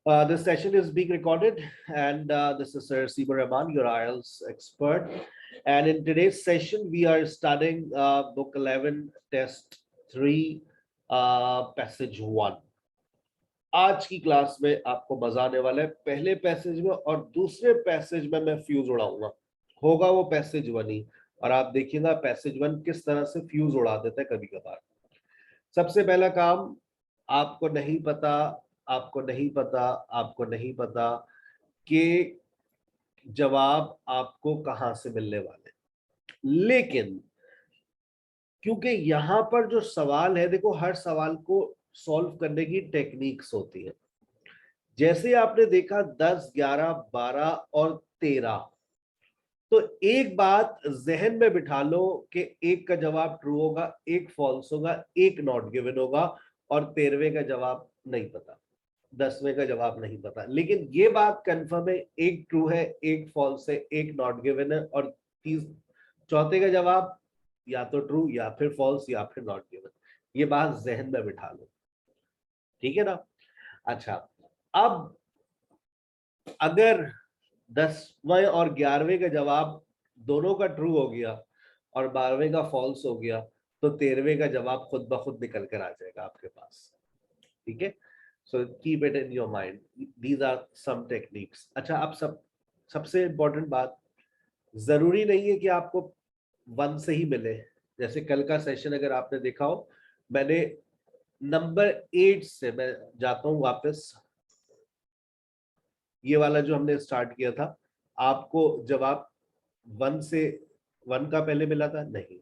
This session is being recorded, and this is Sir Siba Rahman, your IELTS expert. And in today's session, we are studying Book 11, Test 3, Passage 1. आज की class में आपको मजा आने वाला है। पहले पैसेज में और दूसरे पैसेज में मैं फ्यूज उड़ाऊंगा, होगा वो पैसेज 1 ही, और आप देखिएगा पैसेज 1 किस तरह से फ्यूज उड़ा देता है कभी कभार। सबसे पहला काम, आपको नहीं पता आपको नहीं पता आपको नहीं पता कि जवाब आपको कहां से मिलने वाले, लेकिन क्योंकि यहां पर जो सवाल है, देखो हर सवाल को सॉल्व करने की टेक्निक्स होती है। जैसे आपने देखा 10, 11, 12 और 13, तो एक बात जहन में बिठा लो कि एक का जवाब ट्रू होगा, एक फॉल्स होगा, एक नॉट गिवन होगा, और 13वें का जवाब नहीं पता, 10वें का जवाब नहीं पता। लेकिन ये बात कंफर्म है, एक ट्रू है, एक फॉल्स है, एक नॉट गिवन है, और चौथे का जवाब या तो ट्रू या फिर फॉल्स या फिर नॉट गिवन। ये बात जहन में बिठा लो, ठीक है ना। अच्छा, अब अगर 10वें और 11वें का जवाब दोनों का ट्रू हो गया और 12वें का फॉल्स हो गया, तो 13वें का जवाब खुद ब खुद निकल कर आ जाएगा आपके पास, ठीक है। So keep it in your mind, these are some techniques. अच्छा, अब सबसे इंपॉर्टेंट बात, जरूरी नहीं है कि आपको 1 से ही मिले। जैसे कल का सेशन अगर आपने देखा हो, मैंने नंबर 8 से मैं जाता हूं वापस, ये वाला जो हमने स्टार्ट किया था, आपको जवाब 1 से 1 का पहले मिला था? नहीं,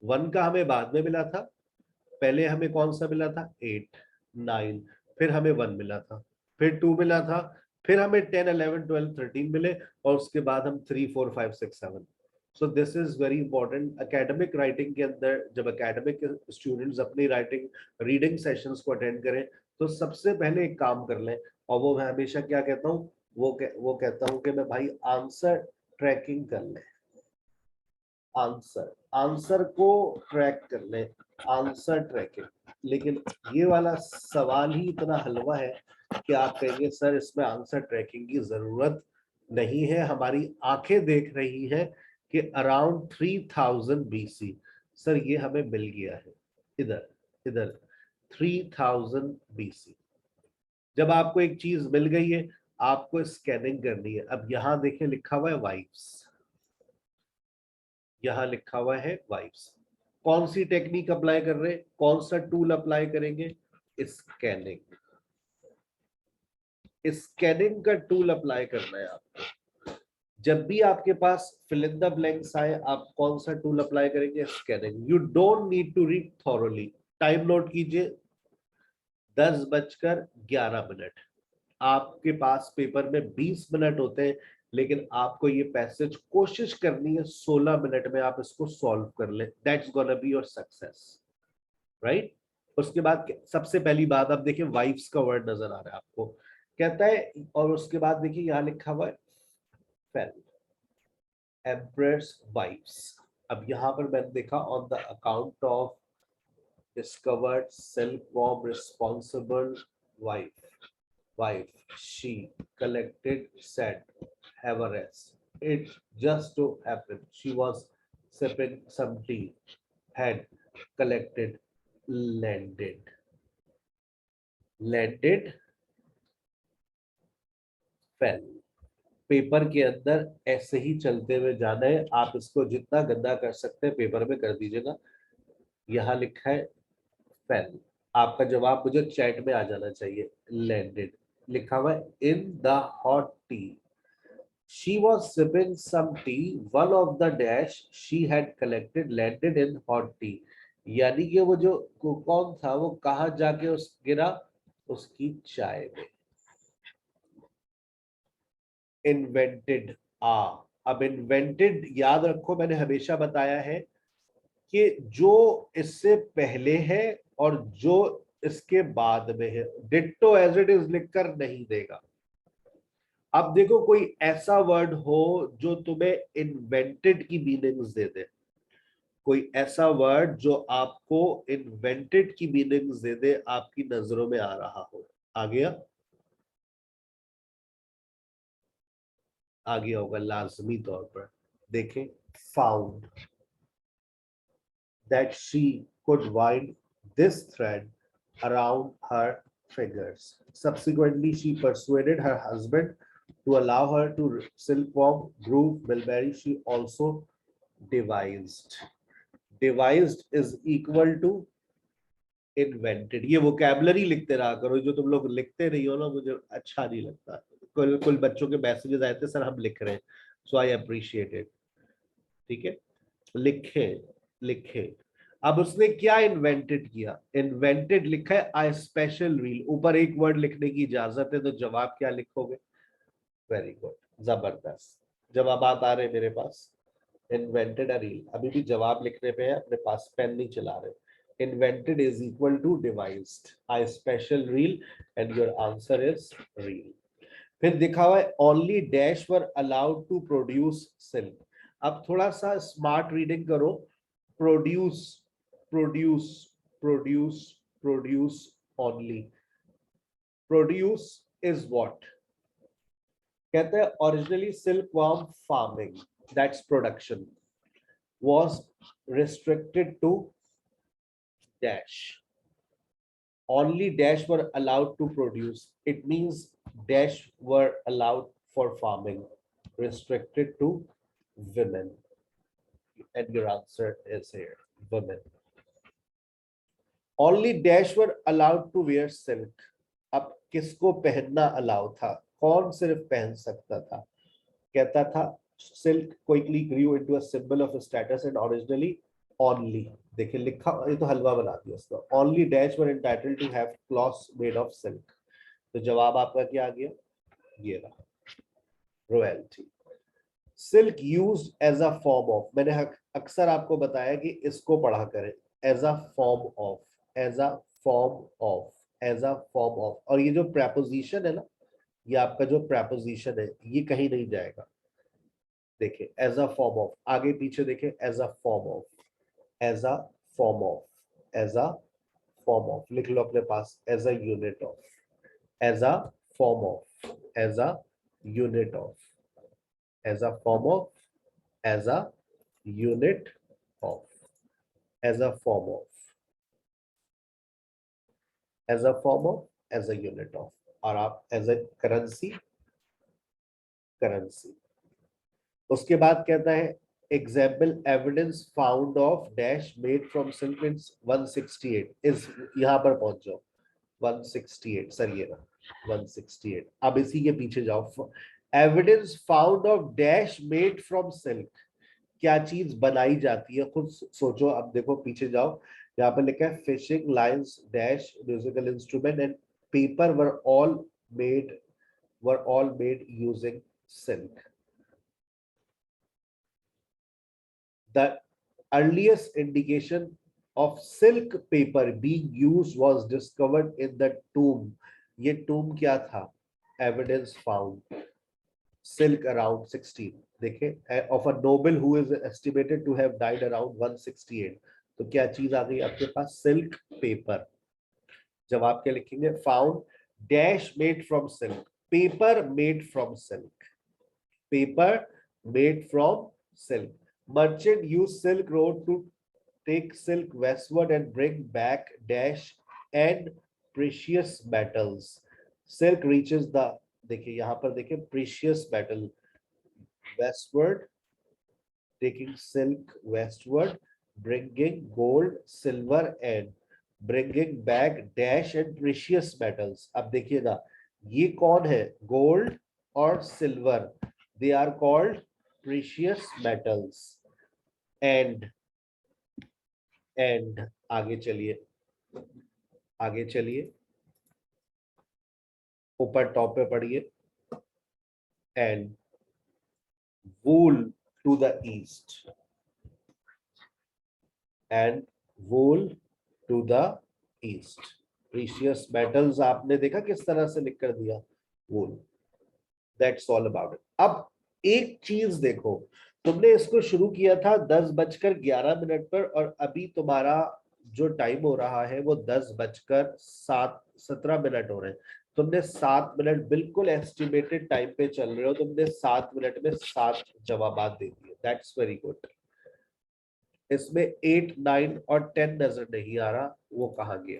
1 का हमें बाद में मिला था। पहले हमें कौन सा मिला था? 8, 9, फिर हमें 1 मिला था, फिर 2 मिला था, फिर हमें 10, 11, 12, 13 मिले, और उसके बाद हम 3, 4, 5, 6, 7। So this is very important. Academic writing के अंदर जब एकेडमिक स्टूडेंट्स अपनी राइटिंग रीडिंग सेशंस को अटेंड करें, तो सबसे पहले एक काम कर लें, और वो मैं हमेशा क्या कहता हूँ, वो कहता हूँ कि मैं भाई आंसर ट्रैकिंग कर लें। आंसर को ट्रैक कर ले, आंसर ट्रैकिंग। लेकिन ये वाला सवाल ही इतना हलवा है कि आप कहेंगे सर इसमें आंसर ट्रैकिंग की जरूरत नहीं है, हमारी आंखें देख रही है कि अराउंड 3000 BC। सर ये हमें मिल गया है, इधर इधर 3000 BC। जब आपको एक चीज मिल गई है, आपको स्कैनिंग करनी है। अब यहां देखें लिखा हुआ है वाइफ्स, यहां लिखा हुआ है वाइफ्स। कौन सी टेक्निक अप्लाई कर रहे हैं, कौन सा टूल अप्लाई करेंगे? स्कैनिंग। स्कैनिंग का टूल अप्लाई करना है आपको। जब भी आपके पास फिल इन द ब्लैंक्स आए, आप कौन सा टूल अप्लाई करेंगे? Scanning. You don't need to read thoroughly. Time note कीजिए, 10:11। आपके पास पेपर में 20 मिनट होते हैं, लेकिन आपको ये पैसेज कोशिश करनी है 16 मिनट में आप इसको सॉल्व कर ले। That's gonna be your success, right. उसके बाद सबसे पहली बात, आप देखिए वाइफ्स का वर्ड नजर आ रहा है आपको, कहता है, और उसके बाद देखिए यहां लिखा हुआ है फेल, एम्प्रेस वाइफ्स। अब यहां पर मैंने देखा on the account of discovered self warm responsible wife, she collected said have a rest. It just so happened she was sipping some tea, had collected, landed fell। Paper के अंदर ऐसे ही चलते हुए जाना है, आप इसको जितना गंदा कर सकते हैं पेपर में कर दीजिएगा। यहाँ लिखा है फेल, आपका जवाब मुझे चैट में आ जाना चाहिए। लैंडेड लिखा हुआ है in the hot T. She was sipping some tea. One of the dash she had collected landed in hot tea. यानी कि वो जो कौन था, वो कहाँ जाके गिरा? उसकी चाय में। इन्वेंटेड आ। अब इन्वेंटेड याद रखो, मैंने हमेशा बताया है कि जो इससे पहले है और जो इसके बाद में है, डिट्टो एज इट इज लिखकर नहीं देगा। अब देखो कोई ऐसा वर्ड हो जो तुम्हें इन्वेंटेड की मीनिंग्स दे दे, कोई ऐसा वर्ड जो आपको इन्वेंटेड की मीनिंग्स दे दे, आपकी नजरों में आ रहा हो। आ गया? आ गया होगा लाजमी तौर पर। देखें, found that she could wind this thread around her fingers. Subsequently, she persuaded her husband to allow her to silkworm groove Bilberry. She also devised. Devised is equal to invented. ये वोकैबुलरी लिखते रहा करो, जो तुम लोग लिखते नहीं हो ना, मुझे अच्छा नहीं लगता। कुल कुल बच्चों के मैसेजेस आए थे, सर हम लिख रहे हैं, सो आई अप्रिशिएट इट। ठीक है, लिखे लिखे। अब उसने क्या इन्वेंटेड किया? इन्वेंटेड लिखा है आई स्पेशल रील, ऊपर एक वर्ड लिखने की इजाजत है, तो जवाब क्या लिखोगे? वेरी गुड, जबरदस्त जवाब आ रहे मेरे पास। इन्वेंटेड अ रील, अभी भी जवाब लिखने पे है, अपने पास पेन नहीं चला रहे। Invented is equal to devised, I special reel, and your answer is reel. फिर दिखा हुआ है only dash were allowed to produce silk. अब थोड़ा सा स्मार्ट रीडिंग करो। Produce produce produce produce only. Produce is what? कहते हैं originally silk worm farming, that's production, was restricted to dash. Only dash were allowed to produce. It means dash were allowed for farming, restricted to women. And your answer is here, women. Only dash were allowed to wear silk. अब किसको पहनना allow था? कौन सिर्फ पहन सकता था? कहता था silk quickly grew into a symbol of status and originally only, देखिए लिखा, ये तो हलवा बना दिया इसका। only dash were entitled to have cloths made of silk। तो जवाब आपका क्या आ गया? ये रहा, royalty। Silk used as a form of, मैंने अक्सर आपको बताया कि इसको पढ़ा करें, as a form of, as a form of, as a form of. और ये जो प्रेपोजिशन है ना, ये आपका जो प्रेपोजिशन है, ये कहीं नहीं जाएगा। देखिए एज अ फॉर्म ऑफ, आगे पीछे देखें, as a form of, as a form of, as a form of, लिख लो अपने पास, as a unit of, as a form of, as a unit of, as a form of, as a unit of, as a form of, as a form of, as a unit of, और आप as a currency, currency। उसके बाद कहता है example evidence found of dash made from silk means 168 is, यहां पर पहुंच जाओ 168, सर ये ना 168। अब इसी के पीछे जाओ, evidence found of dash made from silk, क्या चीज बनाई जाती है, खुद सोचो। अब देखो पीछे जाओ, यहाँ पर लिखा है fishing lines dash musical instrument and paper were all made using silk. The earliest indication of silk paper being used was discovered in the tomb। ये tomb क्या था? Evidence found silk around 16, देखें, of a noble who is estimated to have died around 168। तो क्या चीज आ गई आपके पास? Silk paper. जवाब क्या लिखेंगे? Found dash made from silk, paper made from silk, paper made from silk. Merchant use silk road to take silk westward and bring back dash and precious metals। silk reaches the, देखिए यहां पर देखिए precious metal westward, taking silk westward, bringing gold silver and bringing back dash and precious metals। अब देखिएगा ये कौन है? Gold और silver, they are called precious metals। and आगे चलिए, आगे चलिए, ऊपर टॉप पे पढ़िए, and wool to the east, and wool to the east. Precious metals आपने देखा किस तरह से लिख कर दिया, wool. That's all about it. अब एक चीज देखो, तुमने इसको शुरू किया था 10:11 पर और अभी तुम्हारा जो टाइम हो रहा है वो 10:17 हो रहे हैं। तुमने 7 मिनट बिल्कुल एस्टिमेटेड टाइम पे चल रहे हो, तुमने 7 मिनट में 7 जवाब दे दिए, दैट्स वेरी गुड। इसमें 8, 9 और 10 नजर नहीं आ रहा, वो कहाँ गया?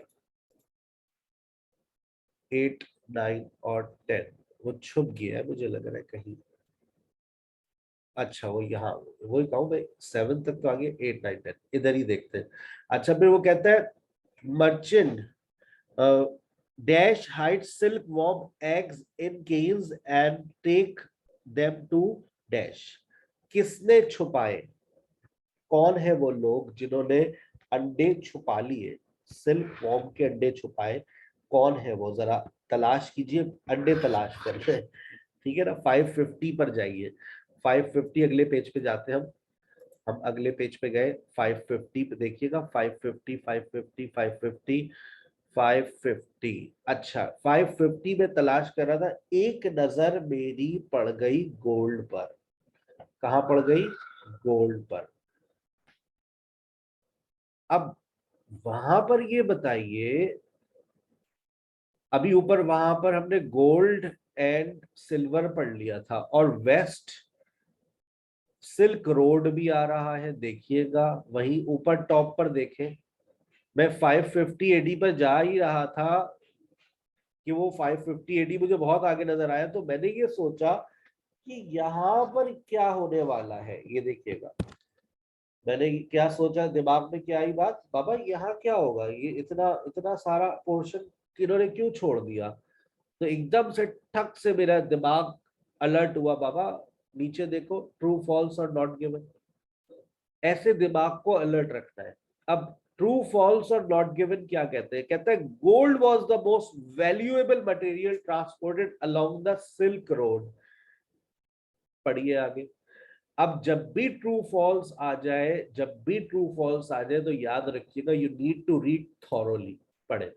8, 9 और 10 वो छुप गया है, मुझे लग रहा है कहीं। अच्छा, वो यहाँ, वही कहूँ मैं, 7 तक तो आगे, 8, 9, 10 इधर ही देखते हैं। अच्छा, फिर वो कहता है merchant dash hide silk worm eggs in canes and take them to dash. किसने छुपाए? कौन है वो लोग जिन्होंने अंडे छुपा लिए, सिल्क वॉर्म के अंडे छुपाए? कौन है वो? जरा तलाश कीजिए, अंडे तलाश कर रहे हैं। ठीक है ना? 550 पर जाइए। 550 अगले पेज पे जाते हैं हम अगले पेज पे गए, 550 पे देखिएगा। 550, 550, 550, 550। अच्छा, 550 में तलाश कर रहा था, एक नजर मेरी पड़ गई गोल्ड पर। कहां पड़ गई? गोल्ड पर। अब वहां पर ये बताइए, अभी ऊपर वहां पर हमने गोल्ड एंड सिल्वर पढ़ लिया था, और वेस्ट सिल्क रोड भी आ रहा है, देखिएगा। वहीं ऊपर टॉप पर देखें, मैं 550 एडी पर जा ही रहा था कि वो 550 एडी मुझे बहुत आगे नजर आया, तो मैंने ये सोचा कि यहाँ पर क्या होने वाला है, ये देखिएगा। मैंने क्या सोचा, दिमाग में क्या आई बात, बाबा यहाँ क्या होगा, ये इतना इतना सारा पोर्शन इन्होंने क्यों छोड़ दिया? तो एकदम से ठक से मेरा दिमाग अलर्ट हुआ, बाबा नीचे देखो, ट्रू फॉल्स और नॉट गिवन। ऐसे दिमाग को अलर्ट रखना है। अब ट्रू फॉल्स और नॉट गिवन क्या कहते हैं? कहते हैं gold was the most valuable material transported along the silk road. पढ़िए आगे। अब जब भी ट्रू फॉल्स आ जाए, जब भी ट्रू फॉल्स आ जाए, तो याद रखिएगा, you need to read thoroughly. पढ़े।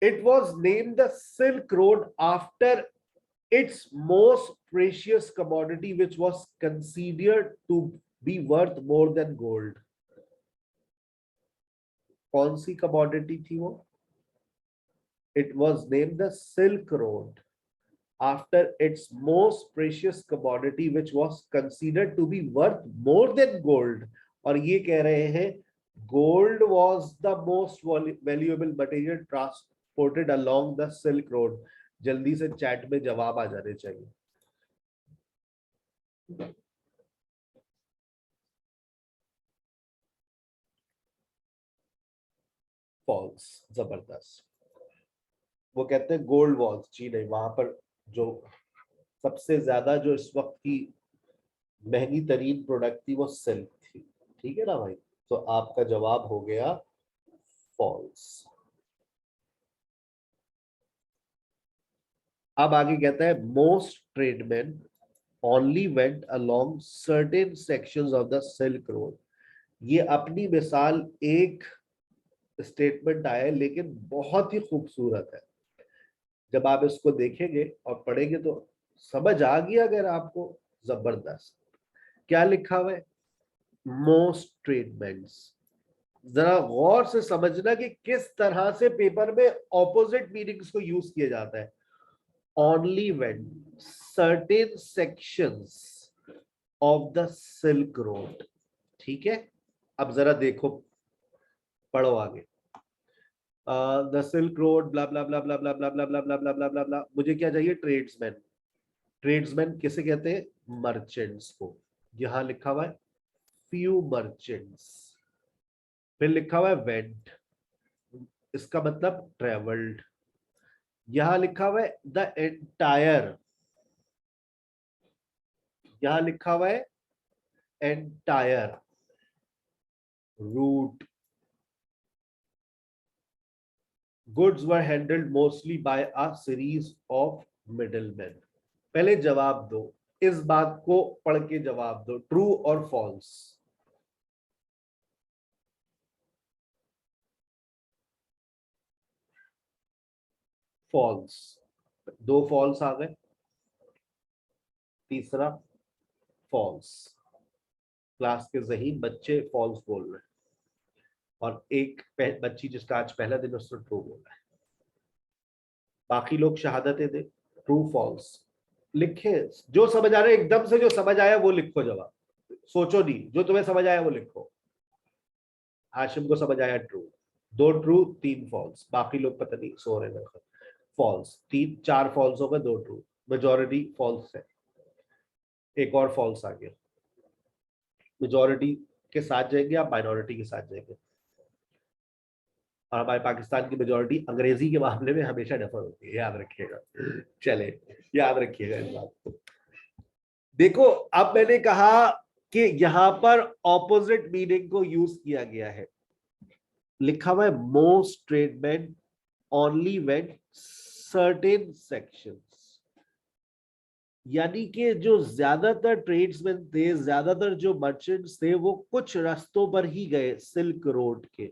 It was named the silk road after its most precious commodity, which was considered to be worth more than gold. कौन सी commodity थी वो? It was named the Silk Road after its most precious commodity, which was considered to be worth more than gold. और ये कह रहे हैं gold was the most valuable material transported along the Silk Road. जल्दी से chat में जवाब आ जाने चाहिए। फॉल्स, जबरदस्त। वो कहते हैं गोल्ड वॉल्स, जी नहीं, वहां पर जो सबसे ज्यादा, जो इस वक्त की महंगी तरीन प्रोडक्ट थी, वो सिल्क थी। ठीक है ना भाई? तो आपका जवाब हो गया फॉल्स। अब आगे कहता है most tradesman only went along certain sections of the silk road. ये अपनी मिसाल एक स्टेटमेंट आया है, लेकिन बहुत ही खूबसूरत है। जब आप इसको देखेंगे और पढ़ेंगे तो समझ आ गया अगर आपको, जबरदस्त। क्या लिखा हुआ है? Most treatments. जरा गौर से समझना कि किस तरह से पेपर में ऑपोजिट मीनिंग्स को यूज किया जाता है। Only when certain sections of the silk road. ठीक है, अब जरा देखो, पढ़ो आगे। द सिल्क रोड ब्ला ब्ला ब्ला ब्ला ब्ला ब्ला ब्ला ब्ला ब्ला ब्ला ब्ला ब्ला ब्ला। मुझे क्या चाहिए? ट्रेड्समैन। ट्रेड्समैन किसे कहते हैं? मर्चेंट्स को। यहां लिखा हुआ है फ्यू मर्चेंट्स। फिर लिखा हुआ है वेंट, इसका मतलब ट्रेवल्ड। यहां लिखा हुआ है द एंटायर, यहां लिखा हुआ है entire route. Goods were handled mostly by a series of middleman. पहले जवाब दो, इस बात को पढ़ के जवाब दो, ट्रू और फॉल्स। फॉल्स। दो फॉल्स आ गए, तीसरा फॉल्स। क्लास के ज़हीन बच्चे फॉल्स बोल रहे हैं और एक बच्ची जिसका आज पहला दिन उसने ट्रू बोला है। बाकी लोग शहादतें दे, ट्रू फॉल्स लिखे, जो समझ आ रहा है एकदम से, जो समझ आया वो लिखो जवाब, सोचो नहीं, जो तुम्हें समझ आया वो लिखो। हाशिम को समझ आया ट्रू, 2 ट्रू 3 फॉल्स, बाकी लोग पता नहीं सो रहे हैं। फॉल्स 4 फॉल्स हो गए, 2 ट्रू, मेजॉरिटी फॉल्स है। एक और फॉल्स आ गया, मेजॉरिटी के साथ जाएंगे आप माइनॉरिटी के साथ जाएंगे, और हमारे पाकिस्तान की मेजॉरिटी अंग्रेजी के मामले में हमेशा डेफर होती है, याद रखिएगा। चले, याद रखिएगा इस बात को। देखो, अब मैंने कहा कि यहां पर ऑपोजिट मीनिंग को यूज किया गया है, लिखा हुआ है most tradesmen only when certain sections, यानी कि जो ज्यादातर ट्रेड्समैन थे, ज्यादातर जो मर्चेंट्स थे, वो कुछ रास्तों पर ही गए सिल्क रोड के।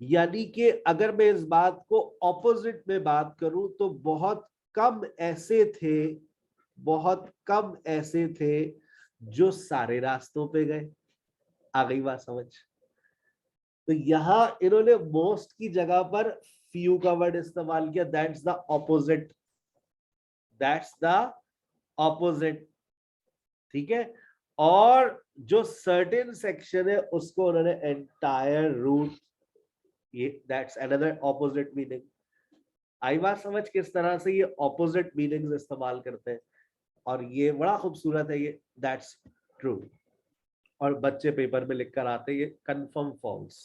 यानी कि अगर मैं इस बात को ऑपोजिट में बात करूं तो बहुत कम ऐसे थे, बहुत कम ऐसे थे जो सारे रास्तों पे गए। आ गई बात समझ? तो यहां इन्होंने मोस्ट की जगह पर फ्यू का वर्ड इस्तेमाल किया, that's the opposite, that's the opposite, ठीक है। और जो सर्टेन सेक्शन है उसको उन्होंने एंटायर रूट, ये दैट्स अनदर ऑपोजिट मीनिंग। आई बात समझ किस तरह से ये ऑपोजिट मीनिंग्स इस्तेमाल करते हैं, और ये बड़ा खूबसूरत है ये, दैट्स ट्रू। और बच्चे पेपर में लिखकर आते हैं ये कंफर्म फॉल्स,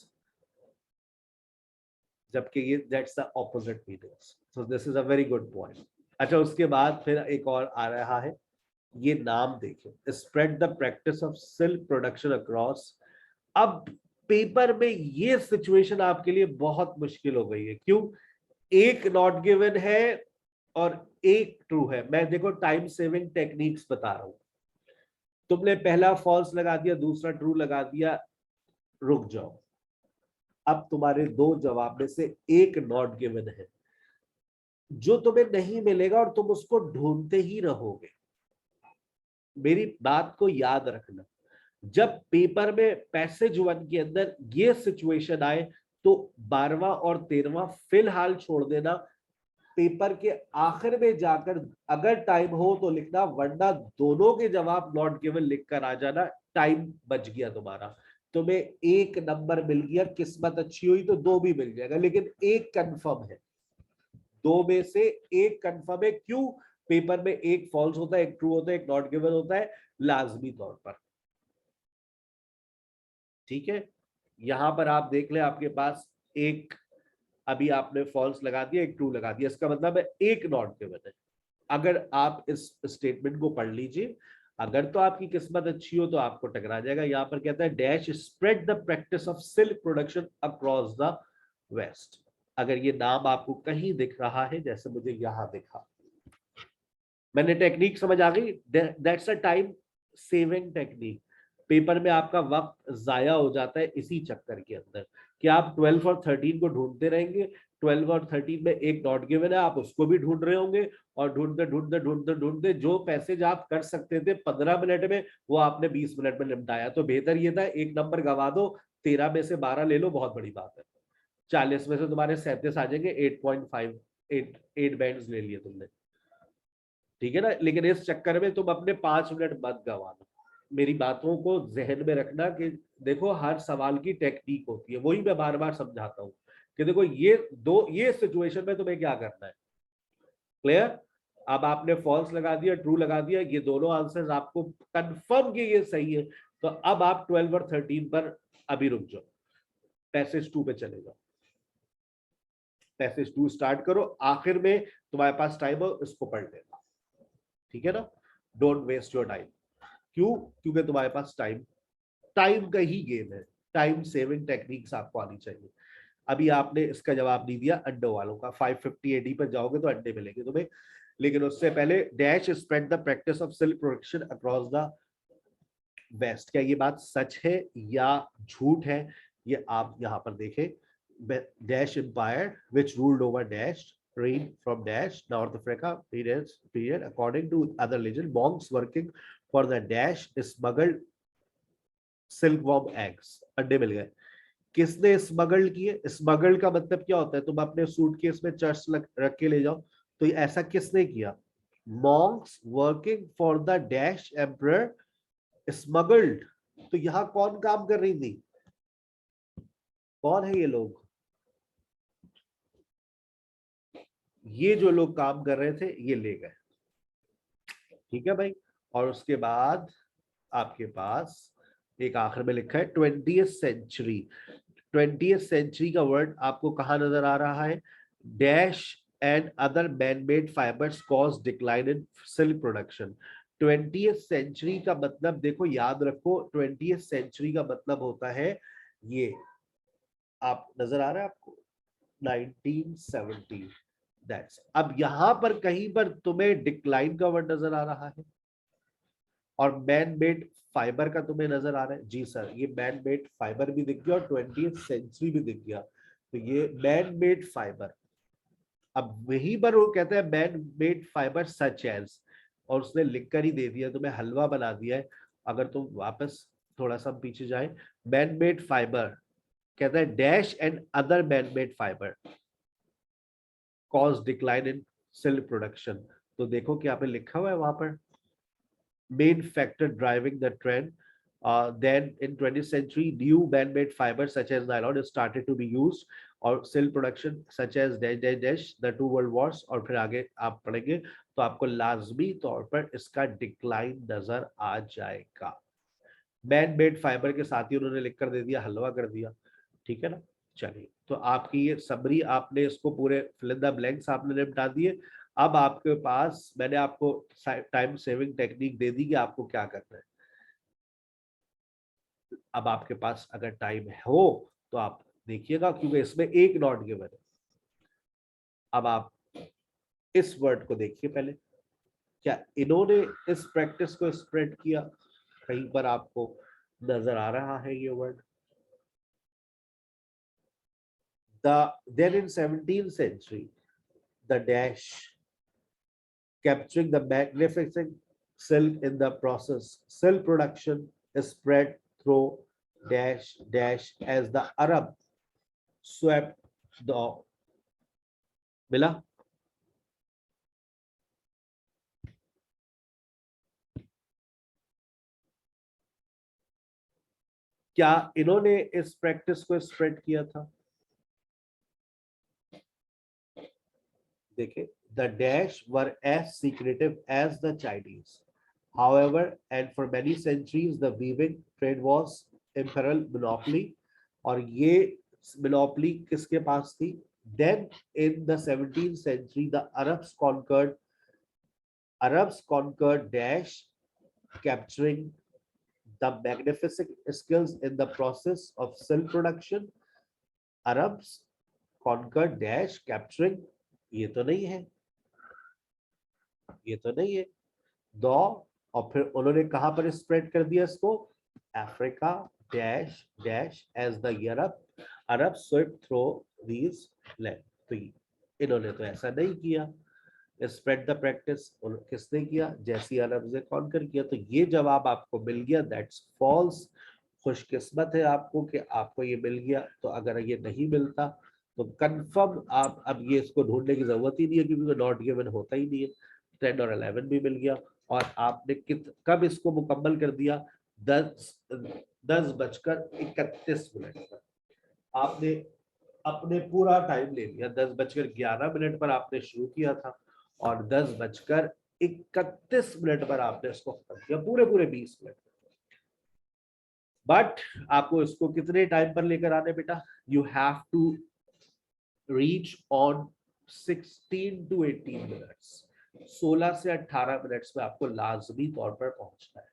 जबकि ये that's the opposite meanings. So this is a very good point. अच्छा, उसके बाद फिर एक और आ रहा है, ये नाम देखिए, spread the practice of silk production across. अब पेपर में ये सिचुएशन आपके लिए बहुत मुश्किल हो गई है, क्यों? एक नॉट गिवन है और एक ट्रू है। मैं देखो टाइम सेविंग टेक्निक्स बता रहा हूं, तुमने पहला फॉल्स लगा दिया, दूसरा ट्रू लगा दिया, रुक जाओ, अब तुम्हारे 2 जवाब में से एक नॉट गिवन है जो तुम्हें नहीं मिलेगा और तुम उसको ढूंढते ही रहोगे। मेरी बात को याद रखना, जब पेपर में पैसेज 1 के अंदर ये सिचुएशन आए तो 12वां और 13वां फिलहाल छोड़ देना, पेपर के आखिर में जाकर अगर टाइम हो तो लिखना, वरना दोनों के जवाब नॉट गिवन लिखकर आ जाना, टाइम बच गया तुम्हारा। तुम्हें 1 नंबर मिल गया, किस्मत अच्छी हुई तो 2 भी मिल जाएगा, लेकिन एक कंफर्म है, 2 में से एक कंफर्म है। क्यों? पेपर में एक फॉल्स होता है, एक ट्रू होता है, एक नॉट गिवन होता है, लाजमी तौर पर, ठीक है। यहां पर आप देख ले, आपके पास एक, अभी आपने फॉल्स लगा दिया, एक ट्रू लगा दिया, इसका मतलब है एक नॉट गिवन है। अगर आप इस स्टेटमेंट को पढ़ लीजिए, अगर तो आपकी किस्मत अच्छी हो तो आपको टकरा जाएगा। यहां पर कहता है dash spread the practice of silk production across the west. अगर ये नाम आपको कहीं दिख रहा है, जैसे मुझे यहां दिखा, मैंने टेक्निक समझ आ गई, that's a time saving technique. Paper में आपका वक्त जाया हो जाता है इसी चक्कर के अंदर कि आप 12 और 13 को ढूंढते रहेंगे, 12 और 13 में एक नॉट गिवन है, आप उसको भी ढूंढ रहे होंगे, और ढूंढते ढूंढते ढूंढते ढूंढते जो पैसेज आप कर सकते थे 15 मिनट में, वो आपने 20 मिनट में निपटाया। तो बेहतर ये था, एक नंबर गवा दो, 13 में से 12 ले लो, बहुत बड़ी बात है। 40 में से तुम्हारे 37 आ जाएंगे, 8.5, 8 बैंड्स ले लिए तुमने, ठीक है ना। लेकिन इस चक्कर में तुम अपने 5 मिनट मत गवाना। मेरी बातों को जहन में रखना कि देखो हर सवाल की टेक्निक होती है, वही मैं बार बार समझाता हूँ कि देखो ये सिचुएशन में तुम्हें क्या करना है। क्लियर? अब आपने फॉल्स लगा दिया, ट्रू लगा दिया, ये दोनों आंसर्स आपको कंफर्म कि ये सही है, तो अब आप 12 और 13 पर अभी रुक जाओ, पैसेज 2 पे चले जाओ, पैसेज 2 स्टार्ट करो, आखिर में तुम्हारे पास टाइम हो इसको पढ़ लेना, ठीक है ना। Don't waste your time. क्यों? क्योंकि तुम्हारे पास टाइम का ही गेम है, टाइम सेविंग टेक्निक्स आपको आनी चाहिए। अभी आपने इसका जवाब नहीं दिया अंडों वालों का, 550 एडी पर जाओगे तो अंडे मिलेंगे तुम्हें, लेकिन उससे पहले dash spread the practice of silk production across the west. क्या ये बात सच है या झूठ है, ये आप यहां पर देखें। Dash empire which ruled over dash reign from dash North Africa period according to other legend monks working for the dash smuggled silk worm eggs, अंडे मिल गए। किसने स्मगल्ड किए? स्मगल्ड का मतलब क्या होता है? तुम अपने सूटकेस में चर्च रख के ले जाओ, तो ऐसा किसने किया? Monks working for the dash emperor smuggled. तो यहां कौन काम कर रही थी? कौन है ये लोग? ये जो लोग काम कर रहे थे ये ले गए। ठीक है भाई। और उसके बाद आपके पास एक आखिर में लिखा है 20th सेंचुरी। 20th सेंचुरी का वर्ड आपको कहां नजर आ रहा है? Dash and other man made fibres cause decline in silk production. 20th century का मतलब देखो, याद रखो, 20th सेंचुरी का मतलब होता है ये, आप नजर आ रहा है आपको 1970। दैट्स, अब यहां पर कहीं पर तुम्हें डिक्लाइन का वर्ड नजर आ रहा है और मैन मेड फाइबर का तुम्हें नजर आ रहा है? जी सर, ये मैन मेड फाइबर भी दिख गया और 20th सेंचुरी भी दिख गया। तो ये मैन मेड फाइबर, अब वहीं पर वो कहते हैं man made fibre such as, और उसने लिख कर ही दे दिया, तुम्हें हलवा बना दिया है। अगर तुम वापस थोड़ा सा पीछे जाए, मैन मेड फाइबर कहता है dash and other man made fibre cause decline in silk production. तो देखो क्या पे लिखा हुआ है वहां पर, main factor driving the trend. Then in 20th century, new man-made fibers such as nylon started to be used, और silk production such as dash dash dash the two world wars, और फिर आगे आप पढ़ेंगे तो आपको लाजमी तौर पर इसका डिक्लाइन नजर आ जाएगा। मैन मेड फाइबर के साथ ही उन्होंने लिख कर दे दिया, हलवा कर दिया। ठीक है ना? चलिए, तो आपकी ये समरी, आपने इसको पूरे फिल इन द ब्लैंक्स आपने निपटा दिए। अब आपके पास मैंने आपको टाइम सेविंग टेक्निक दे दी कि आपको क्या करना है। अब आपके पास अगर टाइम हो तो आप देखिएगा, क्योंकि इसमें एक नॉट गिवन है। अब आप इस वर्ड को देखिए पहले, क्या इन्होंने इस प्रैक्टिस को स्प्रेड किया? कहीं पर आपको नजर आ रहा है ये word? Then in 17th century, the dash capturing the magnificent silk in the process. Silk production is spread through dash dash as the Arab swept the मिला? क्या इन्होंने इस प्रैक्टिस को स्प्रेड किया था? देखिए, the dash were as secretive as the Chinese. However, and for many centuries, the weaving trade was imperial monopoly. और ये monopoly किसके पास थी? Then in the 17th century, the Arabs conquered dash, capturing the magnificent skills in the process of silk production. Arabs conquered dash, capturing, ये तो नहीं है, ये तो नहीं है, दो, और फिर उन्होंने कहां पर स्प्रेड कर दिया इसको? Africa dash dash as the Europe Arab swept through these land. तो इन्होंने तो ऐसा नहीं किया, स्प्रेड द प्रैक्टिस किसने किया? जैसी अरब ने कॉन्कर किया। तो ये जवाब आपको मिल गया, दैट्स फॉल्स। खुशकिस्मत है आपको कि आपको ये मिल गया। तो अगर ये नहीं मिलता तो कंफर्म आप अब ये इसको ढूंढने की जरूरत ही नहीं है, क्योंकि नॉट गिवन होता ही नहीं है। 10 और 11 भी मिल गया। और आपने कब इसको मुकम्मल कर दिया? 10:31 पर आपने अपने पूरा टाइम ले लिया। 10:11 पर आपने शुरू किया था और 10:31 पर आपने इसको खत्म किया, पूरे पूरे 20 मिनट। बट आपको इसको कितने टाइम पर लेकर आने बेटा? You have to reach on 16 to 18 minutes. 16 से 18 मिनट्स में आपको लाजमी तौर पर पहुंचना है।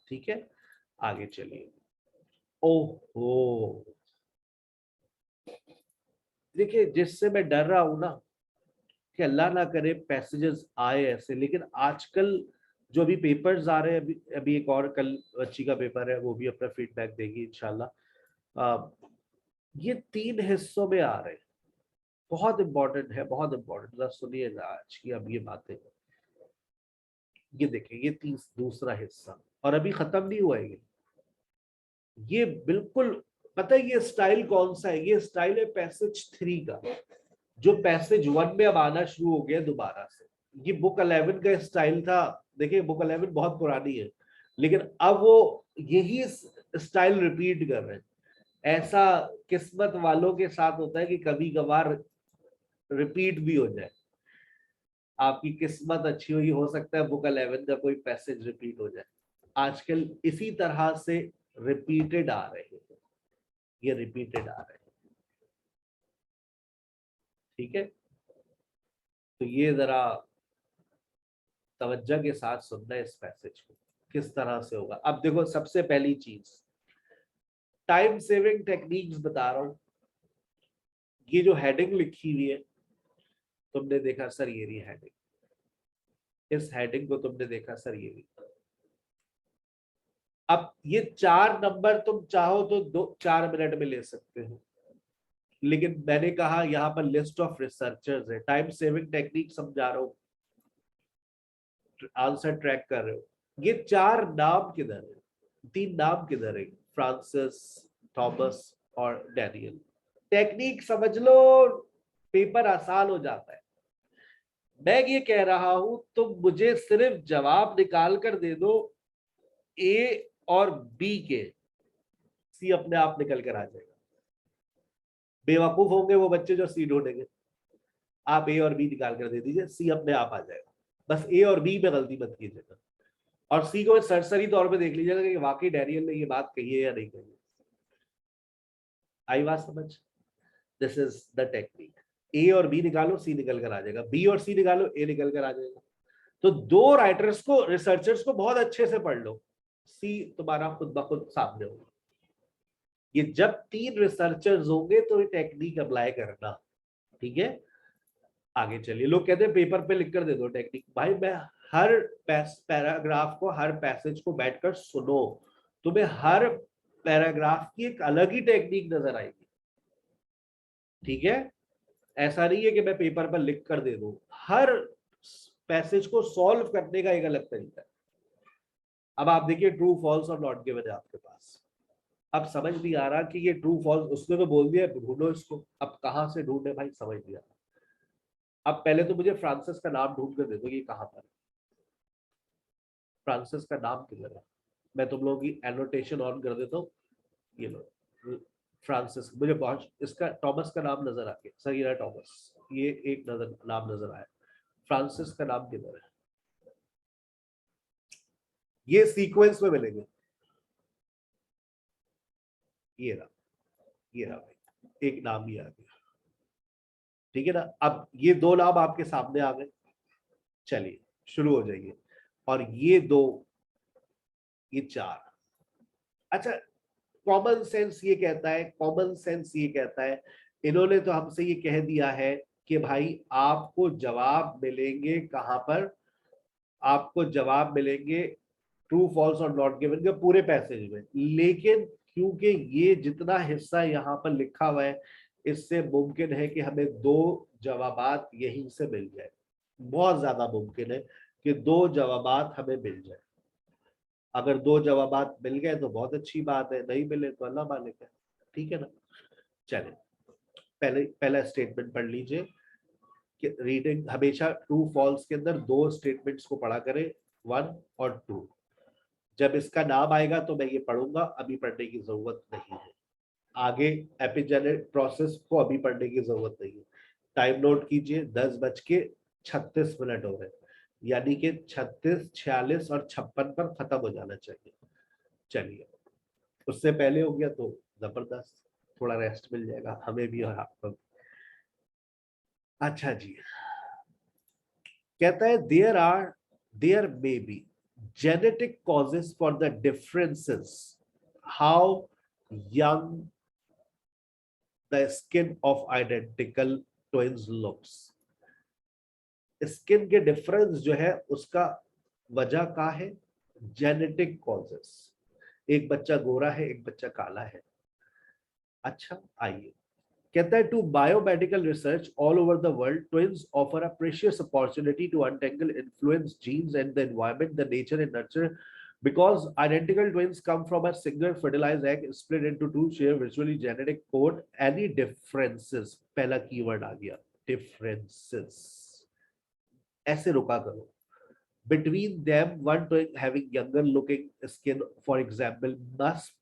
ठीक है, आगे चलिए। ओहो, देखिए, जिससे मैं डर रहा हूं ना कि अल्लाह ना करे पैसेजेस आए ऐसे, लेकिन आजकल जो अभी पेपर्स आ रहे हैं, अभी अभी एक और कल बच्ची का पेपर है, वो भी अपना फीडबैक देगी इंशाल्लाह। ये 3 हिस्सों में आ रहे हैं, बहुत इंपॉर्टेंट है, बहुत इंपॉर्टेंट। सुनिएगा आज की अब ये बातें। ये देखिए, ये दूसरा हिस्सा, और अभी खत्म नहीं हुआ है ये। ये बिल्कुल पता है ये स्टाइल कौन सा है? ये स्टाइल है पैसेज 3 का, जो पैसेज 1 में अब आना शुरू हो गया दोबारा से। ये बुक 11 का स्टाइल था। देखिए बुक 11 बहुत पुरानी है, लेकिन अब वो यही स्टाइल रिपीट कर रहे हैं। ऐसा किस्मत वालों के साथ होता है कि कभी कभार रिपीट भी हो जाए। आपकी किस्मत अच्छी हुई, हो सकता है बुक 11 का कोई पैसेज रिपीट हो जाए। आजकल इसी तरह से रिपीटेड आ रहे हैं, ये रिपीटेड आ रहे हैं। ठीक है, तो ये जरा तवज्जो के साथ सुनना है इस पैसेज को, किस तरह से होगा। अब देखो, सबसे पहली चीज टाइम सेविंग टेक्निक्स बता रहा हूं। ये जो हेडिंग लिखी हुई है, तुमने देखा सर ये रही हेडिंग, इस हेडिंग को तुमने देखा सर ये रही। अब ये 4 नंबर तुम चाहो तो 4 मिनट में ले सकते हो, लेकिन मैंने कहा यहाँ पर लिस्ट ऑफ रिसर्चर्स है, टाइम सेविंग टेक्निक समझा रहा हूँ, आंसर ट्रैक कर रहे हो। ये 4 नाम किधर है? 3 नाम किधर है? फ्रांसिस, थॉमस और डैनियल। टेक्निक समझ लो, पेपर आसान हो जाता है। मैं ये कह रहा हूं तुम मुझे सिर्फ जवाब निकाल कर दे दो ए और बी के, सी अपने आप निकल कर आ जाएगा। बेवकूफ होंगे वो बच्चे जो सी ढूंढेंगे। आप ए और बी निकाल कर दे दीजिए, सी अपने आप आ जाएगा। बस ए और बी में गलती मत कीजिएगा, और सी को सरसरी तौर पे देख लीजिएगा कि वाकई डैनियल ने ये बात कही है या नहीं कही है। आई बात समझ? This is the technique. A और बी निकालो, सी निकल कर आ जाएगा, बी और सी निकालो, ए निकल कर आ जाएगा। तो 2 राइटर्स को, रिसर्चर्स को बहुत अच्छे से पढ़ लो, सी तुम्हारा खुद ब खुद सामने होगा। ये जब 3 रिसर्चर्स होंगे तो ये टेक्निक अप्लाई करना। ठीक है, आगे चलिए। लोग कहते हैं पेपर पे लिख कर दे दो टेक्निक। भाई मैं हर पैराग्राफ को, हर पैसेज को बैठकर सुनो, तुम्हें हर पैराग्राफ की एक अलग ही टेक्निक नजर आएगी। ठीक है, ऐसा नहीं है कि मैं पेपर पर लिख कर दे दूं। हर पैसेज को सॉल्व करने का एक अलग तरीका है। अब आप देखिए, ट्रू फॉल्स और नॉट गिवन है आपके पास। अब समझ नहीं आ रहा कि ये ट्रू फॉल्स, उसने तो बोल दिया ढूंढो इसको, अब कहां से ढूंढे भाई, समझ नहीं आ रहा। अब पहले तो मुझे फ्रांसिस का नाम ढूंढ कर दे दो, ये कहां पर फ्रांसिस का नाम किधर है। मैं तुम लोगों की एनोटेशन ऑन कर देता हूँ। ये लो, फ्रांसिस, मुझे पहुंच, इसका टॉमस का नाम नजर आ गया सर, ये रहा टॉमस, ये एक नजर नाम नजर आया। फ्रांसिस का नाम किधर है? ये सीक्वेंस में मिलेंगे। ये रहा, ये रहा भाई, एक नाम ही आ गया। ठीक है ना, अब ये 2 नाम आपके सामने आ गए। चलिए शुरू हो जाइए। और ये 2, ये 4। अच्छा, कॉमन सेंस ये कहता है, कॉमन सेंस ये कहता है, इन्होंने तो हमसे ये कह दिया है कि भाई आपको जवाब मिलेंगे कहां पर? आपको जवाब मिलेंगे ट्रू फॉल्स और नॉट गिवन के पूरे पैसेज में। लेकिन क्योंकि ये जितना हिस्सा यहाँ पर लिखा हुआ है, इससे मुमकिन है कि हमें 2 जवाबात यहीं से मिल जाए। बहुत ज्यादा मुमकिन है कि 2 जवाबात हमें मिल जाए। अगर 2 जवाबात मिल गए तो बहुत अच्छी बात है, नहीं मिले तो अल्लाह मालिक है। ठीक है ना। चले, पहला स्टेटमेंट पढ़ लीजिए कि रीडिंग हमेशा ट्रू फॉल्स के अंदर 2 स्टेटमेंट्स को पढ़ा करें, 1 और 2। जब इसका नाम आएगा तो मैं ये पढ़ूंगा, अभी पढ़ने की जरूरत नहीं है। आगे एपिजेनेटिक प्रोसेस को अभी पढ़ने की जरूरत नहीं है। टाइम नोट कीजिए, 10:36 हो रहे हैं, यानी कि 36, 46 और 56 पर खत्म हो जाना चाहिए। चलिए, उससे पहले हो गया तो जबरदस्त, थोड़ा रेस्ट मिल जाएगा हमें भी और आपको। अच्छा जी, कहता है there may be genetic causes for the differences how young the skin of identical twins looks। Skin के डिफरेंस जो है उसका वजह क्या है? Genetic causes. एक बच्चा गोरा है, एक बच्चा काला है। अच्छा, आइए, कहता है to biomedical research all over the world twins offer a precious opportunity to untangle influence genes and the environment the nature and nurture Because identical twins come from a single fertilized egg split into two, share virtually genetic code. Any differences, पहला keyword आ गया, differences, ऐसे रुका करो. Between them, one twin having younger looking skin, for example, must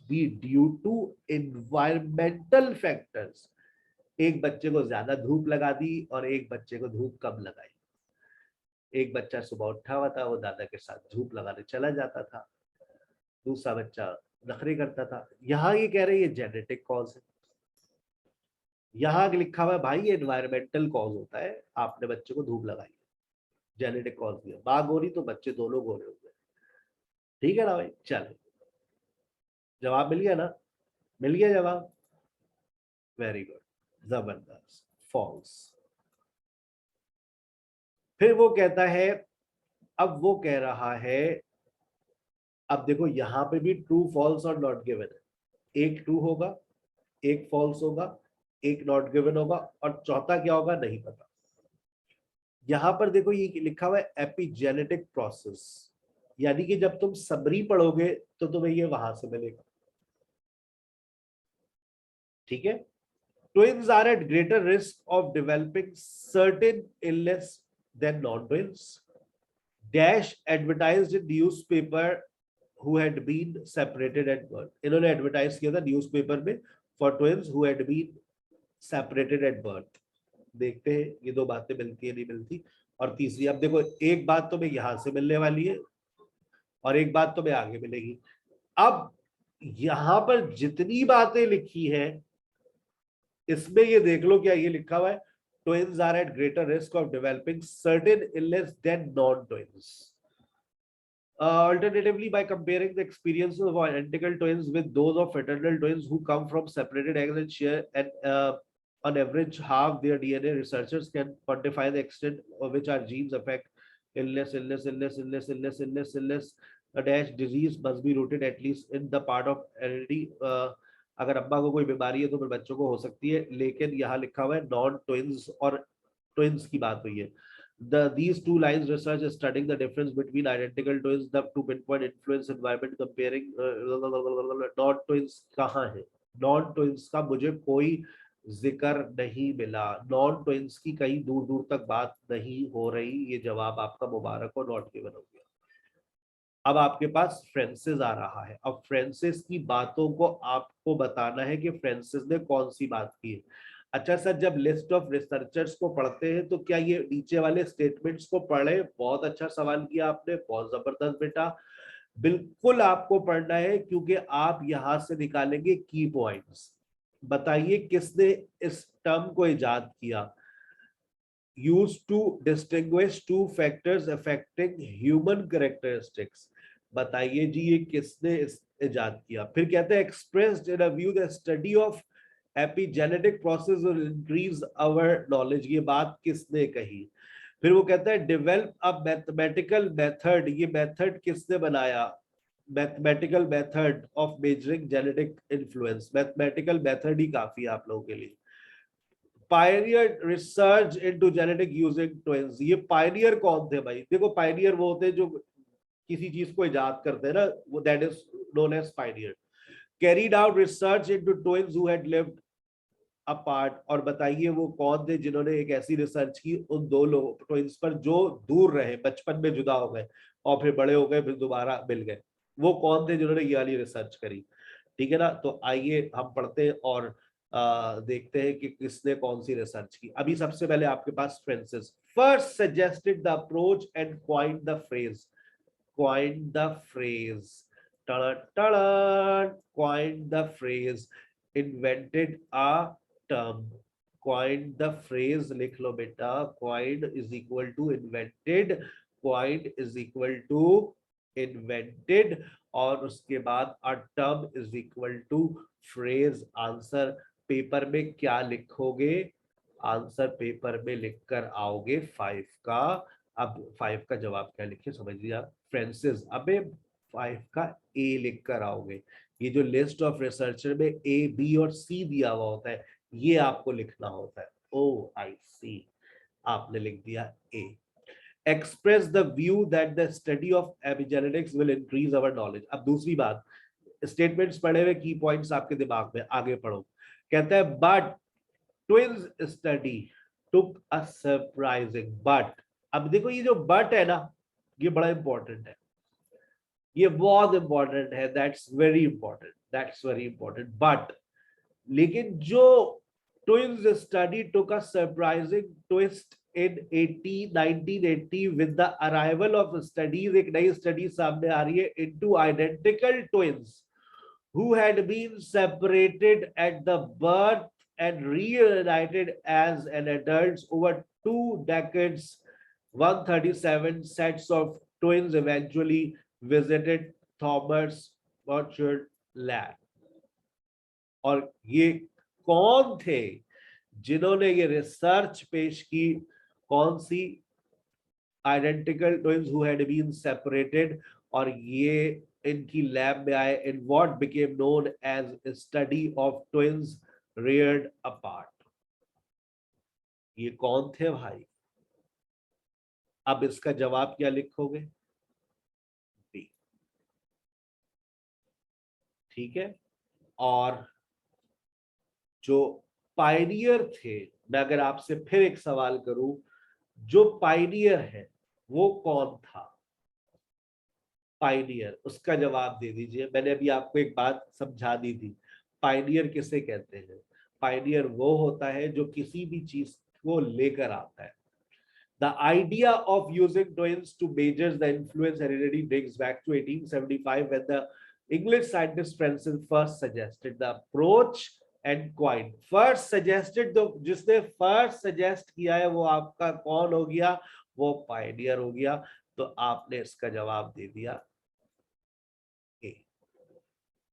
be due to environmental factors. एक बच्चे को ज्यादा धूप लगा दी और एक बच्चे को धूप कम लगाई. एक बच्चा सुबह उठा हुआ था, वो दादा के साथ धूप लगाने चला जाता था, दूसरा बच्चा नखरे करता था. यहाँ ये कह रहे हैं ये जेनेटिक कॉज है. यहाँ लिखा हुआ है भाई ये एनवायरमेंटल कॉज होता है, आपने बच्चे को धूप लगाई, जेनेटिक कॉज दिया. माँ गोरी तो बच्चे दोनों गोरे हो गए. ठीक है ना भाई, चले, जवाब मिल गया ना, मिल गया जवाब, वेरी गुड, जबरदस्त, फॉल्स. फिर वो कहता है, अब वो कह रहा है, अब देखो यहां पे भी ट्रू फॉल्स और नॉट गिवन है. एक ट्रू होगा, एक फॉल्स होगा, एक नॉट गिवन होगा, और चौथा क्या होगा नहीं पता. यहां पर देखो ये लिखा हुआ है एपिजेनेटिक प्रोसेस, यानी कि जब तुम समरी पढ़ोगे तो तुम्हें ये वहां से मिलेगा. ठीक है. Twins are at greater risk of developing certain illness than non-twins. Dash advertised in newspaper who had been separated at birth. इन्होंने एडवर्टाइज किया था न्यूज़पेपर में for twins who had been separated at birth. देखते हैं ये दो बातें मिलती है नहीं मिलती. और तीसरी, अब देखो एक बात तो मैं यहां से मिलने वाली है और एक बात तो मैं आगे मिलेगी. अब यहां पर जितनी बातें लिखी है इसमें ये देख लो क्या ये लिखा हुआ है, twins are at greater risk of developing certain illness than non-twins. Alternatively, by comparing the experiences of identical twins with those of fraternal twins who come from separated eggs and share on average half their DNA, researchers can quantify the extent of which our genes affect illness. A dash disease must be rooted at least in the part of heredity. अगर अम्मा को कोई बीमारी है तो फिर बच्चों को हो सकती है, लेकिन यहाँ लिखा हुआ है नॉन ट्विंस और ट्विंस की बात हुई है. These two lines research is studying the difference between identical twins, the to pinpoint influence environment comparing non twins कहाँ है. नॉन ट्विंस का मुझे कोई जिक्र नहीं मिला, नॉन ट्विंस की कहीं दूर दूर तक बात नहीं हो रही. ये जवाब आपका मुबारक हो, नॉट गिवन हो गया. अब आपके पास फ्रांसिस आ रहा है. अब फ्रांसिस की बातों को आपको बताना है कि फ्रांसिस ने कौन सी बात की है. अच्छा सर, जब लिस्ट ऑफ रिसर्चर्स को पढ़ते हैं तो क्या ये नीचे वाले स्टेटमेंट्स को पढ़े? बहुत अच्छा सवाल किया आपने, बहुत जबरदस्त बेटा. बिल्कुल आपको पढ़ना है क्योंकि आप यहां से निकालेंगे की पॉइंट्स. बताइए किसने इस टर्म को इजाद किया? Used to distinguish two factors affecting human characteristics. बताइए जी ये किसने इजाद किया? फिर कहते हैं expressed in a view the study of epigenetic process will increase our knowledge. ये बात किसने कही? फिर वो कहता है develop a mathematical method. ये मेथड किसने बनाया? Mathematical method of measuring genetic influence. Mathematical method ही काफी है आप लोगों के लिए. Pioneer research into genetic using twins. ये पायनियर कौन थे भाई? देखो पायनियर वो होते हैं जो किसी चीज को इजाद करते हैं ना, वो that is known as pioneer. Carried out research into twins who had lived apart. और बताइए वो कौन थे जिन्होंने एक ऐसी रिसर्च की उन दो लोग ट्विंस पर जो दूर रहे, बचपन में जुदा हो गए और फिर बड़े हो गए, फिर दोबारा मिल गए. वो कौन थे जिन्होंने ये वाली रिसर्च करी? ठीक है ना. तो आइए हम पढ़ते हैं और देखते हैं कि किसने कौन सी रिसर्च की. अभी सबसे पहले आपके पास Francis first suggested the approach and coined the phrase. Coined the phrase, coined the phrase, invented a term. Coined the phrase लिख लो बेटा. Coined is equal to invented, coined is equal to invented, और उसके बाद a term is equal to phrase. Answer paper में क्या लिखोगे? Answer paper में लिखकर आओगे 5 का. अब 5 का जवाब क्या लिखे समझ लिया फ्रांसिस? अबे 5 का ए लिखकर आओगे. ये जो लिस्ट ऑफ रिसर्चर में ए बी और सी दिया हुआ होता है ये आपको लिखना होता है. ओ आई सी, आपने लिख दिया ए. express the view that the study of epigenetics will increase our knowledge. अब दूसरी बात, स्टेटमेंट्स पढ़े हुए की पॉइंट्स आपके दिमाग में, आगे पढ़ो। कहता है but twins study took a surprising but. अब देखो ये जो बट है ना, ये बड़ा इंपॉर्टेंट है, ये बहुत इंपॉर्टेंट है, that's very important, that's very important. But लेकिन जो twins study took a surprising twist in 1980 with the arrival of studies, एक नई स्टडी सामने आ रही है, into identical twins who had been separated at the birth and reunited as an adults over 2 decades. 137 sets of twins eventually visited Thomas Orchard lab. और ये कौन थे जिन्होंने ये रिसर्च पेश की? कौन सी? Identical twins who had been separated, और ये इनकी लैब में आए in what became known as study of twins reared apart. ये कौन थे भाई? अब इसका जवाब क्या लिखोगे? बी। ठीक है। और जो पायनियर थे, मैं अगर आपसे फिर एक सवाल करूं, जो पायनियर है वो कौन था? पायनियर, उसका जवाब दे दीजिए। मैंने अभी आपको एक बात समझा दी थी, पायनियर किसे कहते हैं? पायनियर वो होता है जो किसी भी चीज को लेकर आता है। The idea of using twins to measure the influence heredity dates back to 1875 when the English scientist Francis first suggested the approach and coined. First suggested, तो जिसने first suggest किया है वो आपका कौन हो गया? वो pioneer हो गया। तो आपने इसका जवाब दे दिया ए।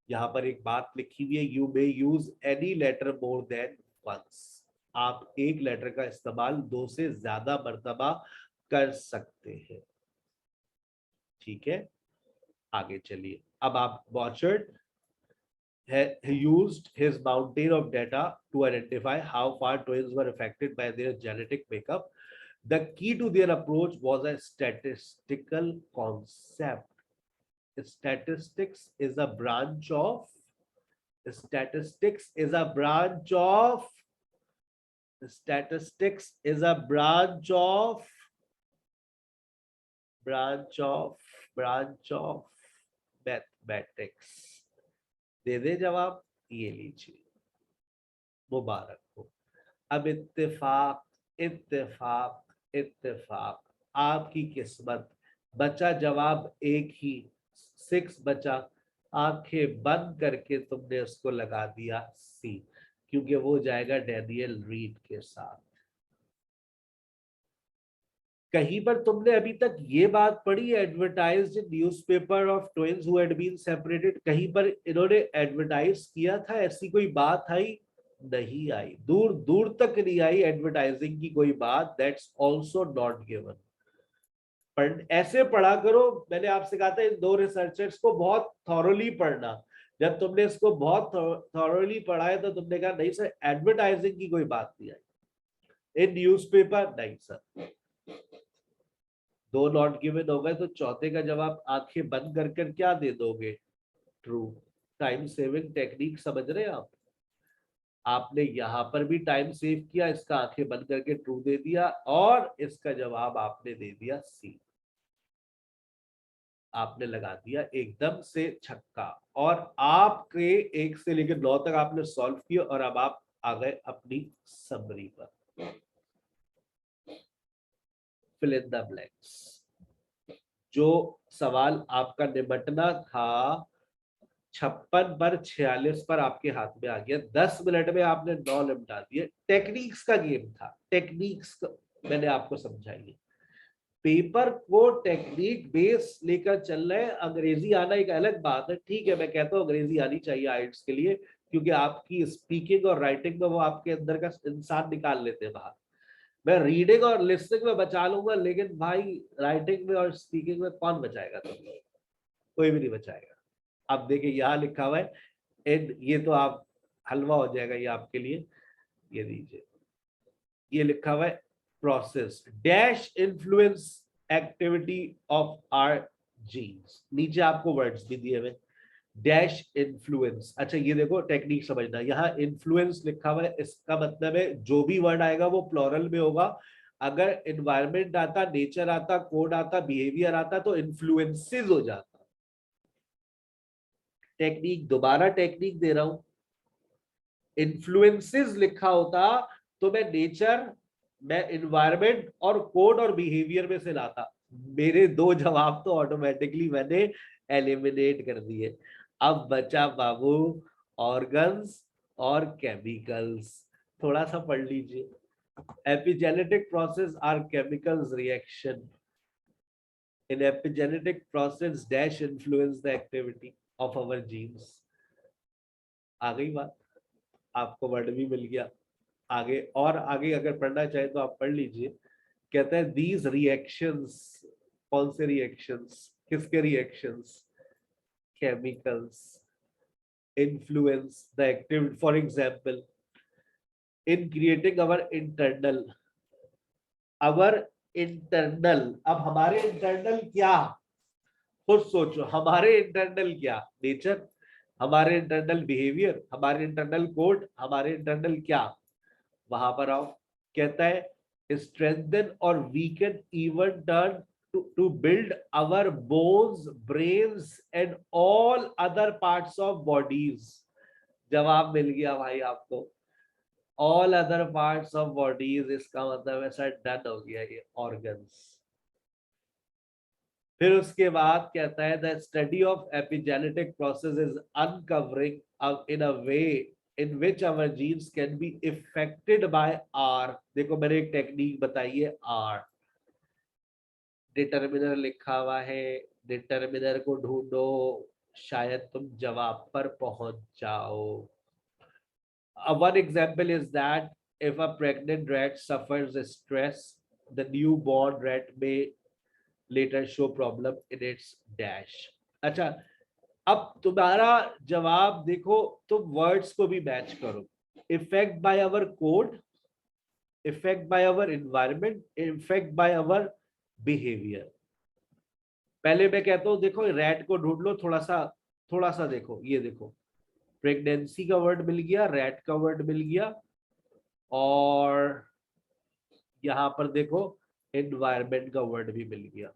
यहाँ पर एक बात लिखी हुई है, you may use any letter more than once. आप एक लेटर का इस्तेमाल 2 से ज्यादा मर्तबा कर सकते हैं। ठीक है, आगे चलिए। अब आप Borchardt he used his mountain of data to identify how far twins were affected by their genetic makeup. The key to their approach was a statistical concept. Statistics is a branch of statistics is a branch of statistics is a branch of branch of branch of mathematics. दे दे जवाब, ये लीजिए, मुबारक हो। अब इत्तेफाक इत्तेफाक इत्तेफाक, आपकी किस्मत, बचा जवाब एक ही, 6 बचा। आंखें बंद करके तुमने उसको लगा दिया सी, क्योंकि वो जाएगा डैनियल रीड के साथ। कहीं पर तुमने अभी तक ये बात पढ़ी, advertised in newspaper of twins who had been separated, कहीं पर इन्होंने एडवर्टाइज किया था? ऐसी कोई बात आई? नहीं आई, दूर दूर तक नहीं आई एडवर्टाइजिंग की कोई बात। That's also not given. पर ऐसे पढ़ा करो, मैंने आपसे कहा था इन 2 रिसर्चर्स को बहुत थॉरोली पढ़ना। जब तुमने इसको बहुत थॉरोली पढ़ा है तो तुमने कहा नहीं सर एडवर्टाइजिंग की कोई बात नहीं आई इन न्यूज़पेपर। नहीं सर, 2 नॉट गिवन हो गए, तो चौथे का जवाब आंखें बंद कर क्या दे दोगे? ट्रू। टाइम सेविंग टेक्निक समझ रहे हैं आप? आपने यहां पर भी टाइम सेव किया, इसका आंखें बंद करके ट्रू दे दिया, और इसका जवाब आपने दे दिया सी। आपने लगा दिया एकदम से छक्का, और आपके 1 से लेकर 9 तक आपने सॉल्व किया, और अब आप आ गए अपनी समरी पर। Fill in the blanks. जो सवाल आपका निपटना था 56 पर 46 पर आपके हाथ में आ गया। 10 मिनट में आपने 9 निपटा दिए। टेक्निक्स का गेम था, टेक्निक्स का मैंने आपको समझाई। पेपर को टेक्निक बेस लेकर चल रहे हैं। अंग्रेजी आना एक अलग बात है, ठीक है, मैं कहता हूँ अंग्रेजी आनी चाहिए आइल्स के लिए, क्योंकि आपकी स्पीकिंग और राइटिंग में वो आपके अंदर का इंसान निकाल लेते हैं बाहर। मैं रीडिंग और लिसनिंग में बचा लूंगा, लेकिन भाई राइटिंग में और स्पीकिंग में कौन बचाएगा? तुम लोग, कोई भी नहीं बचाएगा। अब देखिए यहाँ लिखा हुआ है एंड, ये तो आप हलवा हो जाएगा ये आपके लिए। ये दीजिए, ये लिखा हुआ है process dash influence activity of our genes. नीचे आपको वर्ड्स भी दिए हुए, डैश इन्फ्लुएंस। अच्छा ये देखो टेक्निक समझना, यहाँ इन्फ्लुएंस लिखा हुआ है, इसका मतलब है जो भी वर्ड आएगा वो प्लूरल में होगा। अगर एनवायरमेंट आता, नेचर आता, कोड आता, बिहेवियर आता तो इन्फ्लुएंसेस हो जाता। टेक्निक, दोबारा टेक्निक दे रहा हूं, इन्फ्लुएंसेस लिखा होता तो मैं नेचर, मैं इन्वायरमेंट और कोड और बिहेवियर में से लाता। मेरे दो जवाब तो ऑटोमेटिकली मैंने एलिमिनेट कर दिए। अब बचा बाबू ऑर्गन्स और केमिकल्स। थोड़ा सा पढ़ लीजिए। Epigenetic process are chemicals reaction. In epigenetic process dash influence the activity of our genes. आ गई बात, आपको वर्ड भी मिल गया। आगे और आगे अगर पढ़ना चाहे तो आप पढ़ लीजिए। कहते हैं दीज रिएक्शंस, कौन से रिएक्शंस, किसके reactions, chemicals influence the activity, for example in creating our internal, अब हमारे इंटरनल क्या, खुद सोचो, हमारे इंटरनल क्या, नेचर, हमारे इंटरनल बिहेवियर, हमारे इंटरनल कोड, हमारे इंटरनल क्या। वहां पर आओ, कहता है स्ट्रेंथन और weaken even turn to build our bones, brains and all other parts of bodies। जवाब मिल गया भाई आपको, all other parts of bodies, इसका मतलब ऐसा डन हो गया ये ऑर्गन्स। फिर उसके बाद कहता है the study of epigenetic process is uncovering in a way in which our genes can be affected by R। देखो मैंने एक टेक्निक बताई है R, डिटर्मिनर लिखा हुआ है, डिटर्मिनर को ढूंढो, शायद तुम जवाब पर पहुंच जाओ। One example is that if a pregnant rat suffers stress, the newborn rat may later show problem in its dash। अच्छा, अब तुम्हारा जवाब देखो, तुम वर्ड्स को भी मैच करो। Effect by our code, effect by our environment, effect by our behaviour. पहले मैं कहता हूं देखो रैट को ढूंढ लो, थोड़ा सा देखो, ये देखो प्रेगनेंसी का वर्ड मिल गया, रैट का वर्ड मिल गया, और यहां पर देखो एनवायरनमेंट का वर्ड भी मिल गया,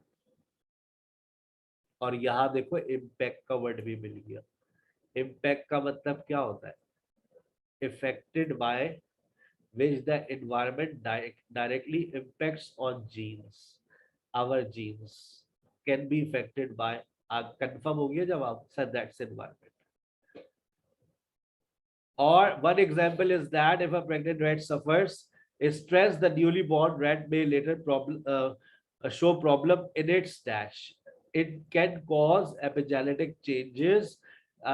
और यहां देखो इम्पैक्ट का वर्ड भी मिल गया। इम्पैक्ट का मतलब क्या होता है, affected by which the environment directly impacts on genes, our genes can be affected by। Confirm हो गया जवाब सर, दैट्स environment। और one example is that if a pregnant rat suffers stress, the newly born rat may later show problem in its dash। It can cause epigenetic changes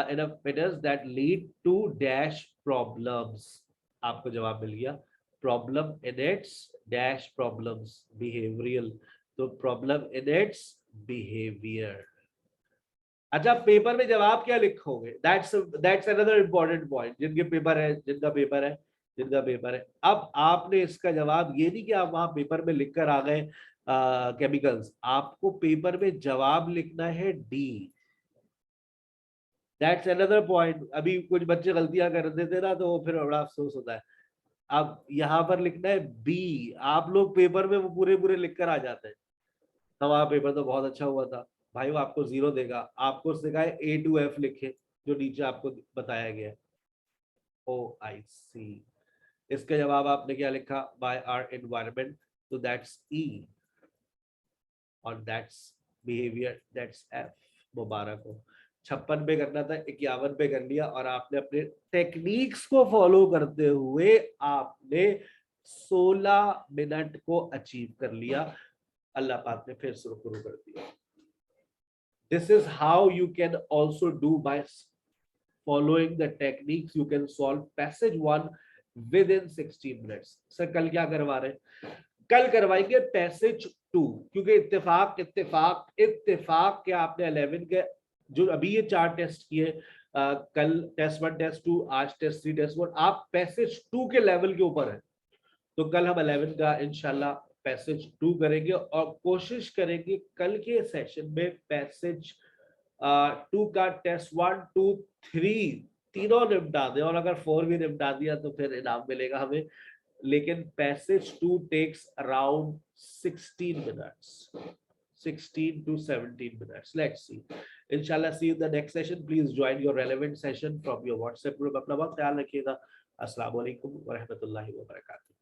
in a fetus that lead to dash problems। आपको जवाब मिल गया, problem in its dash problems behavioural, तो problem in its behaviour. अच्छा, paper में जवाब क्या लिखोगे, that's another important point. जिनके पेपर है, जिनका पेपर है, जिनका पेपर है, अब आपने इसका जवाब, ये नहीं कि आप वहां पेपर में लिख कर आ गए केमिकल्स, आपको पेपर में जवाब लिखना है डी। That's another point. अभी कुछ बच्चे गलतियां कर देते ना, तो फिर बड़ा अफसोस होता है। अब यहाँ पर लिखना है बी। आप लोग पेपर में वो पूरे पूरे लिख कर आ जाते हैं, हमारा पेपर तो बहुत अच्छा हुआ था भाई, वो आपको 0 देगा। आपको सिखाए A to F लिखे, जो नीचे आपको बताया गया है। ओ आई सी। इसका जवाब आपने क्या लिखा, बाय आर एनवायरमेंट, तो दैट्स ई, और दैट्स बिहेवियर, दैट्स एफ। मुबारक हो, 56 पे करना था, 51 पे कर लिया, और आपने अपने टेक्निक्स को फॉलो करते हुए आपने 16 मिनट को अचीव कर लिया। अल्लाह पाक ने फिर शुरू कर दिया। This is how you can also do by following the techniques, you can solve passage 1 with in 60 minutes. Sir कल क्या करवा रहे हैं, कल करवाएंगे पैसेज 2, क्योंकि इत्तेफाक इत्तेफाक इत्तेफाक के आपने 11 के जो अभी ये 4 टेस्ट किए, कल टेस्ट 1 टेस्ट 2, आज टेस्ट 3 टेस्ट 4, आप पैसेज 2 के लेवल के ऊपर है। तो कल हम 11 का इंशाल्लाह पैसेज 2 करेंगे और कोशिश करेंगे कल के सेशन में पैसेज 2 का टेस्ट 1, 2, 3 तीनों निपटा दें, और अगर 4 भी निपटा दिया तो फिर इनाम मिलेगा हमें। लेकिन passage 2 takes around 16 minutes, 16 to 17 minutes. Let's see. Inshallah, see you in the next session. Please join your relevant session from your WhatsApp group. अपना बहुत ख्याल रखिएगा। अस्सलाम वालेकुम व रहमतुल्लाहि व बरकातुहू।